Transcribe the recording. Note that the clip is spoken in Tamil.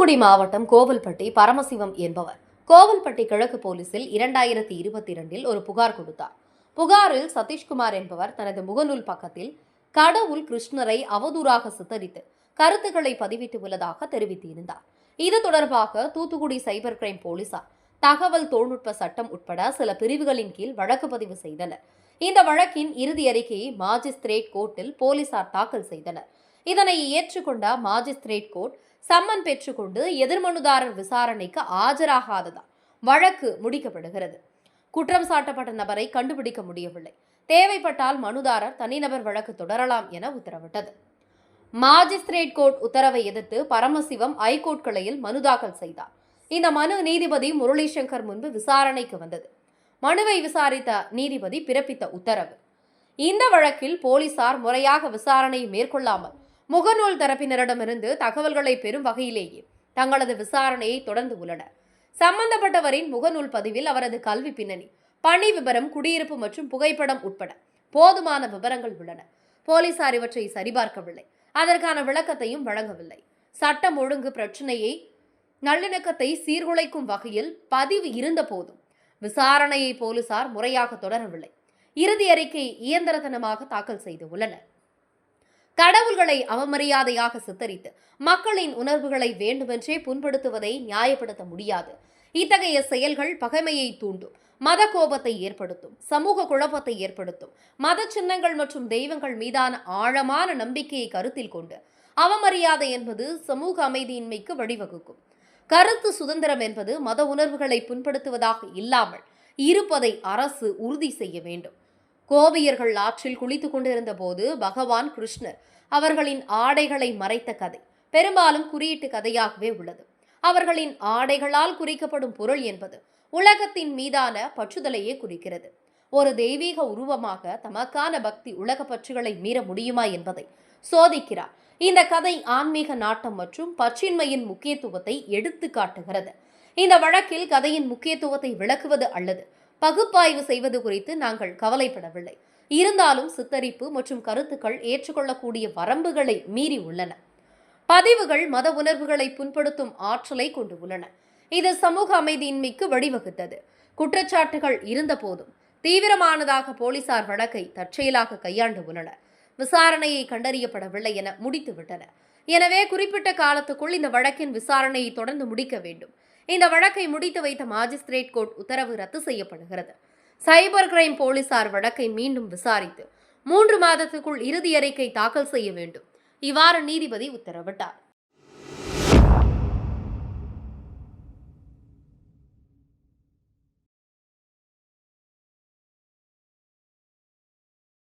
தூத்துக்குடி மாவட்டம் கோவில்பட்டி பரமசிவம் என்பவர் கோவில்பட்டி கிழக்கு போலீசில் 2022 ஒரு புகார் கொடுத்தார். புகாரில் சதீஷ்குமார் என்பவர் தனது முகநூல் பக்கத்தில் கடவுள் கிருஷ்ணரை அவதூறாக சித்தரித்து கருத்துக்களை பதிவிட்டு உள்ளதாக தெரிவித்திருந்தார். இது தொடர்பாக தூத்துக்குடி சைபர் கிரைம் போலீசார் தகவல் தொழில்நுட்ப சட்டம் உட்பட சில பிரிவுகளின் கீழ் வழக்கு பதிவு செய்தனர். இந்த வழக்கின் இறுதி அறிக்கையை மாஜிஸ்திரேட் கோர்ட்டில் போலீசார் தாக்கல் செய்தனர். இதனை ஏற்றுக்கொண்ட மாஜிஸ்திரேட் கோர்ட் சம்மன் பெற்றுக்கொண்டு எதிர்மனுதாரர் விசாரணைக்கு ஆஜராகாததால் வழக்கு முடிக்கப்படுகிறது. குற்றம் சாட்டப்பட்ட நபரை கண்டுபிடிக்க முடியவில்லை. தேவைப்பட்டால் மனுதாரர் தனிநபர் வழக்கு தொடரலாம் என உத்தரவிட்டது. மாஜிஸ்திரேட் கோர்ட் உத்தரவை எதிர்த்து பரமசிவம் ஐகோர்ட் கிளையில் மனு தாக்கல் செய்தார். இந்த மனு நீதிபதி முரளிசங்கர் முன்பு விசாரணைக்கு வந்தது. மனுவை விசாரித்த நீதிபதி பிறப்பித்த உத்தரவு. இந்த வழக்கில் போலீசார் முறையாக விசாரணை மேற்கொள்ளாமல் முகநூல் தரப்பினரிடமிருந்து தகவல்களை பெறும் வகையிலேயே தங்களது விசாரணையை தொடர்ந்து உள்ளனர். சம்பந்தப்பட்டவரின் முகநூல் பதிவில் அவரது கல்வி பின்னணி, பணி விபரம், குடியிருப்பு மற்றும் புகைப்படம் உட்பட போதுமான விவரங்கள் உள்ளன. போலீசார் இவற்றை சரிபார்க்கவில்லை. அதற்கான விளக்கத்தையும் வழங்கவில்லை. சட்டம் ஒழுங்கு பிரச்சினையை நல்லிணக்கத்தை சீர்குலைக்கும் வகையில் பதிவு இருந்த போதும் விசாரணையை போலீசார் முறையாக தொடரவில்லை. இறுதி அறிக்கை இயந்திரத்தனமாக தாக்கல் செய்து உள்ளனர். கடவுள்களை அவமரியாதையாக சித்தரித்து மக்களின் உணர்வுகளை வேண்டுமென்றே புண்படுத்துவதை நியாயப்படுத்த முடியாது. இத்தகைய செயல்கள் பகைமையை தூண்டும், மத கோபத்தை ஏற்படுத்தும், சமூக குழப்பத்தை ஏற்படுத்தும். மத சின்னங்கள் மற்றும் தெய்வங்கள் மீதான ஆழமான நம்பிக்கையை கருத்தில் கொண்டு அவமரியாதை என்பது சமூக அமைதியின்மைக்கு வழிவகுக்கும். கருத்து சுதந்திரம் என்பது மத உணர்வுகளை புண்படுத்துவதாக இல்லாமல் இருப்பதை அரசு உறுதி செய்ய வேண்டும். கோபியர்கள் ஆற்றில் குளித்துக் கொண்டிருந்த போது பகவான் கிருஷ்ணர் அவர்களின் ஆடைகளை மறைத்த கதை பெரும்பாலும் குறியீட்டு கதையாகவே உள்ளது. அவர்களின் ஆடைகளால் குறிக்கப்படும் பொருள் என்பது உலகத்தின் மீதான பற்றுதலையே குறிக்கிறது. ஒரு தெய்வீக உருவமாக தமக்கான பக்தி உலக பற்றுகளை மீற முடியுமா என்பதை சோதிக்கிறார். இந்த கதை ஆன்மீக நாட்டம் மற்றும் பற்றின்மையின் முக்கியத்துவத்தை எடுத்து காட்டுகிறது. இந்த வழக்கில் கதையின் முக்கியத்துவத்தை விளக்குவது அல்லது பகுப்பாய்வு செய்வது குறித்து நாங்கள் கவலைப்படவில்லை. இருந்தாலும் சித்தரிப்பு மற்றும் கருத்துக்கள் ஏற்றுக்கொள்ளக்கூடிய வரம்புகளை மீறி உள்ளன. பதிவுகள் மத உணர்வுகளை புண்படுத்தும் ஆற்றலை கொண்டு உள்ளன. இது சமூக அமைதியின்மைக்கு வழிவகுத்தது. குற்றச்சாட்டுகள் இருந்த போதும் தீவிரமானதாக போலீசார் வழக்கை தற்செயலாக கையாண்டு உள்ளனர். விசாரணையை கண்டறியப்படவில்லை என முடித்துவிட்டனர். எனவே குறிப்பிட்ட காலத்துக்குள் இந்த வழக்கின் விசாரணையை தொடர்ந்து முடிக்க வேண்டும். இந்த வழக்கை முடித்து வைத்த மாஜிஸ்திரேட் கோர்ட் உத்தரவு ரத்து செய்யப்படுகிறது. சைபர் கிரைம் போலீசார் வழக்கை மீண்டும் விசாரித்து 3 மாதத்துக்குள் இறுதி அறிக்கை தாக்கல் செய்ய வேண்டும். இவ்வாறு நீதிபதி உத்தரவிட்டார்.